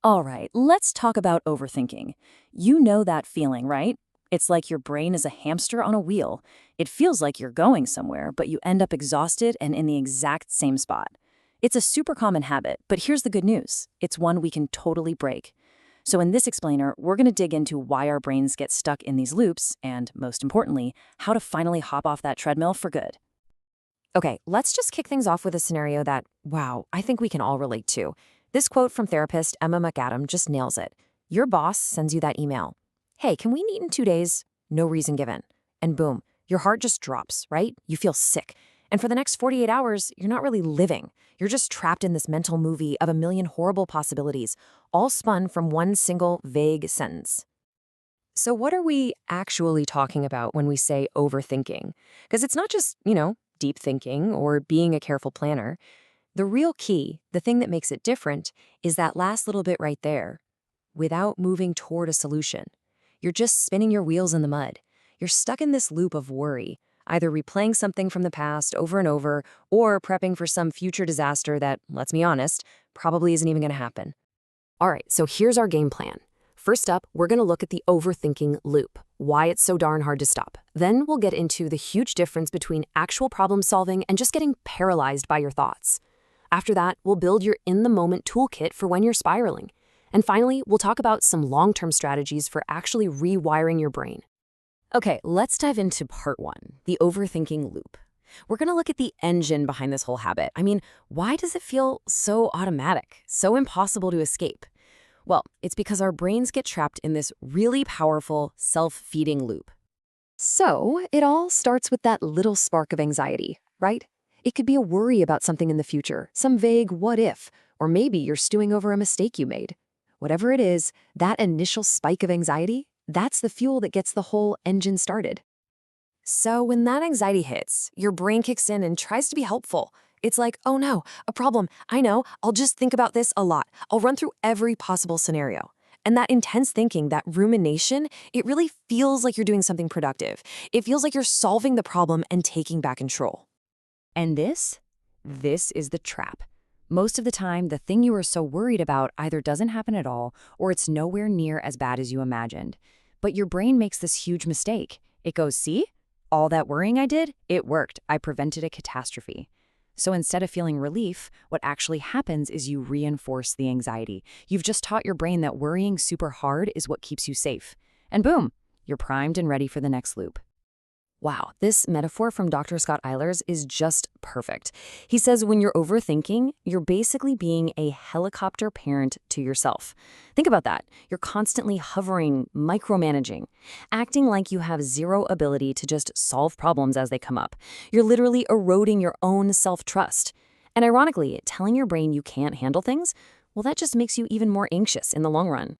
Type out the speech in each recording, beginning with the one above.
All right, let's talk about overthinking. You know that feeling, right? It's like your brain is a hamster on a wheel. It feels like you're going somewhere, but you end up exhausted and in the exact same spot. It's a super common habit, but here's the good news. It's one we can totally break. So in this explainer, we're going to dig into why our brains get stuck in these loops and, most importantly, how to finally hop off that treadmill for good. Okay, let's just kick things off with a scenario that, wow, I think we can all relate to. This quote from therapist Emma McAdam just nails it. Your boss sends you that email. Hey, can we meet in 2 days? No reason given. And boom, your heart just drops, right? You feel sick. And for the next 48 hours, you're not really living. You're just trapped in this mental movie of a million horrible possibilities, all spun from one single vague sentence. So, what are we actually talking about when we say overthinking? Because it's not just, deep thinking or being a careful planner. The real key, the thing that makes it different, is that last little bit right there. Without moving toward a solution, you're just spinning your wheels in the mud. You're stuck in this loop of worry, either replaying something from the past over and over or prepping for some future disaster that, let's be honest, probably isn't even going to happen. All right, so here's our game plan. First up, we're going to look at the overthinking loop, why it's so darn hard to stop. Then we'll get into the huge difference between actual problem solving and just getting paralyzed by your thoughts. After that, we'll build your in-the-moment toolkit for when you're spiraling. And finally, we'll talk about some long-term strategies for actually rewiring your brain. Okay, let's dive into part one, the overthinking loop. We're going to look at the engine behind this whole habit. Why does it feel so automatic, so impossible to escape? Well, it's because our brains get trapped in this really powerful, self-feeding loop. So, it all starts with that little spark of anxiety, right? It could be a worry about something in the future, some vague what if, or maybe you're stewing over a mistake you made. Whatever it is, that initial spike of anxiety, that's the fuel that gets the whole engine started. So when that anxiety hits, your brain kicks in and tries to be helpful. It's like, oh no, a problem. I know, I'll just think about this a lot. I'll run through every possible scenario. And that intense thinking, that rumination, it really feels like you're doing something productive. It feels like you're solving the problem and taking back control. And this is the trap. Most of the time, the thing you were so worried about either doesn't happen at all or it's nowhere near as bad as you imagined. But your brain makes this huge mistake. It goes, see? All that worrying I did, it worked. I prevented a catastrophe. So instead of feeling relief, what actually happens is you reinforce the anxiety. You've just taught your brain that worrying super hard is what keeps you safe. And boom, you're primed and ready for the next loop. Wow, this metaphor from Dr. Scott Eilers is just perfect. He says when you're overthinking, you're basically being a helicopter parent to yourself. Think about that. You're constantly hovering, micromanaging, acting like you have zero ability to just solve problems as they come up. You're literally eroding your own self-trust. And ironically, telling your brain you can't handle things, well, that just makes you even more anxious in the long run.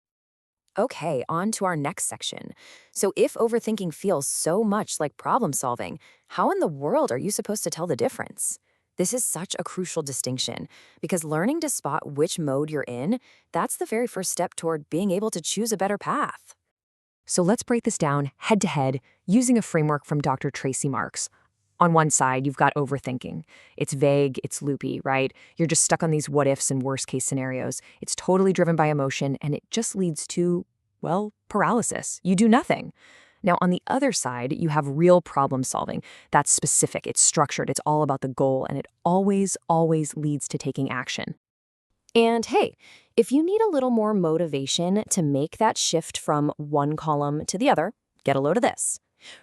Okay, on to our next section. So if overthinking feels so much like problem solving, how in the world are you supposed to tell the difference? This is such a crucial distinction because learning to spot which mode you're in, that's the very first step toward being able to choose a better path. So let's break this down head to head using a framework from Dr. Tracy Marks. On one side, you've got overthinking. It's vague, it's loopy, right? You're just stuck on these what ifs and worst case scenarios. It's totally driven by emotion, and it just leads to, well, paralysis. You do nothing. Now, on the other side, you have real problem solving. That's specific, it's structured, it's all about the goal, and it always leads to taking action. And hey, if you need a little more motivation to make that shift from one column to the other, get a load of this.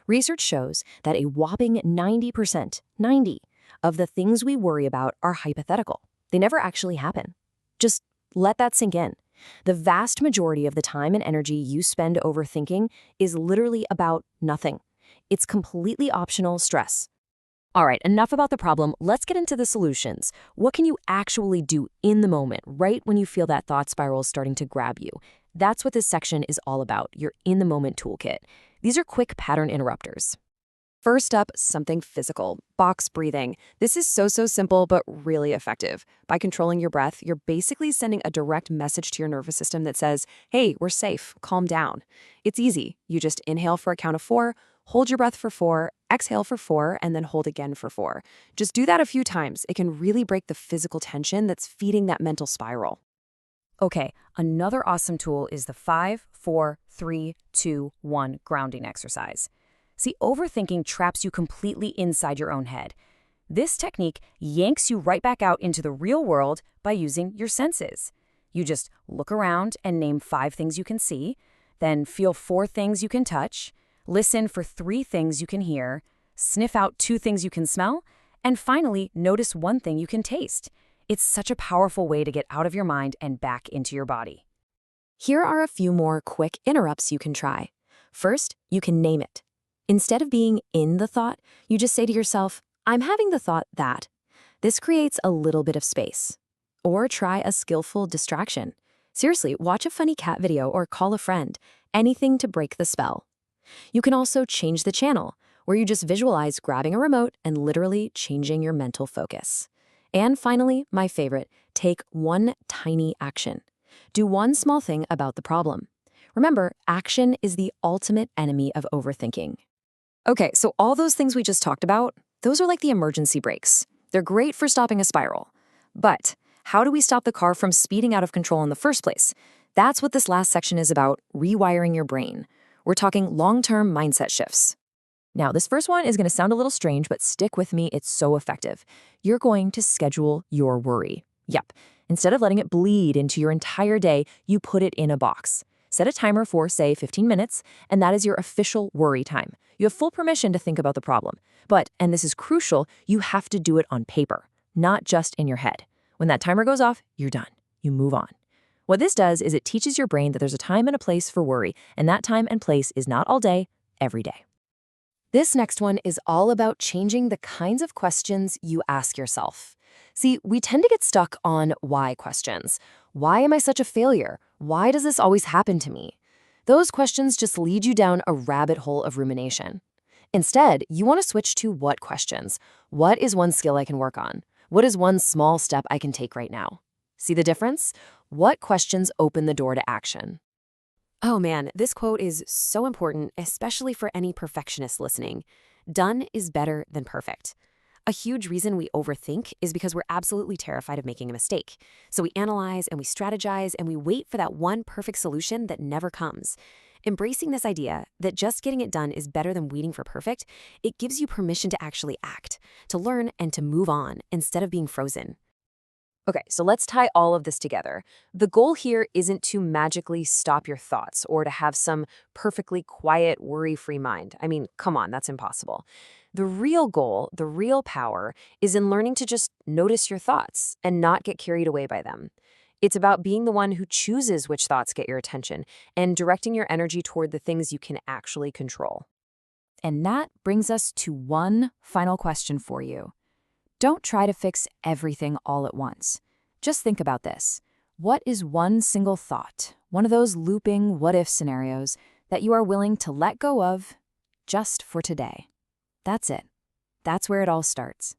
Research shows that a whopping 90%, 90, of the things we worry about are hypothetical. They never actually happen. Just let that sink in. The vast majority of the time and energy you spend overthinking is literally about nothing. It's completely optional stress. All right, enough about the problem. Let's get into the solutions. What can you actually do in the moment, right when you feel that thought spiral starting to grab you? That's what this section is all about, your in-the-moment toolkit. These are quick pattern interrupters. First up, something physical, box breathing. This is so simple, but really effective. By controlling your breath, you're basically sending a direct message to your nervous system that says, hey, we're safe, calm down. It's easy. You just inhale for a count of 4, hold your breath for 4, exhale for 4, and then hold again for 4. Just do that a few times. It can really break the physical tension that's feeding that mental spiral. Okay, another awesome tool is the 5, 4, 3, 2, 1 grounding exercise. See, overthinking traps you completely inside your own head. This technique yanks you right back out into the real world by using your senses. You just look around and name 5 things you can see, then feel 4 things you can touch, listen for 3 things you can hear, sniff out 2 things you can smell, and finally notice 1 thing you can taste. It's such a powerful way to get out of your mind and back into your body. Here are a few more quick interrupts you can try. First, you can name it. Instead of being in the thought, you just say to yourself, I'm having the thought that. This creates a little bit of space. Or try a skillful distraction. Seriously, watch a funny cat video or call a friend. Anything to break the spell. You can also change the channel, where you just visualize grabbing a remote and literally changing your mental focus. And finally, my favorite, take 1 tiny action. Do 1 small thing about the problem. Remember, action is the ultimate enemy of overthinking. Okay, so all those things we just talked about, those are like the emergency brakes. They're great for stopping a spiral. But how do we stop the car from speeding out of control in the first place? That's what this last section is about, rewiring your brain. We're talking long-term mindset shifts. Now, this first one is going to sound a little strange, but stick with me, it's so effective. You're going to schedule your worry. Yep. Instead of letting it bleed into your entire day, you put it in a box. Set a timer for, say, 15 minutes, and that is your official worry time. You have full permission to think about the problem. But, and this is crucial, you have to do it on paper, not just in your head. When that timer goes off, you're done. You move on. What this does is it teaches your brain that there's a time and a place for worry, and that time and place is not all day, every day. This next one is all about changing the kinds of questions you ask yourself. See, we tend to get stuck on why questions. Why am I such a failure? Why does this always happen to me? Those questions just lead you down a rabbit hole of rumination. Instead, you want to switch to what questions. What is 1 skill I can work on? What is 1 small step I can take right now? See the difference? What questions open the door to action? Oh man, this quote is so important, especially for any perfectionist listening. Done is better than perfect. A huge reason we overthink is because we're absolutely terrified of making a mistake. So we analyze and we strategize and we wait for that 1 perfect solution that never comes. Embracing this idea that just getting it done is better than waiting for perfect, it gives you permission to actually act, to learn and to move on instead of being frozen. Okay, so let's tie all of this together. The goal here isn't to magically stop your thoughts or to have some perfectly quiet, worry-free mind. I mean, come on, that's impossible. The real goal, the real power, is in learning to just notice your thoughts and not get carried away by them. It's about being the one who chooses which thoughts get your attention and directing your energy toward the things you can actually control. And that brings us to one final question for you. Don't try to fix everything all at once. Just think about this. What is 1 single thought, one of those looping what-if scenarios, that you are willing to let go of just for today? That's it. That's where it all starts.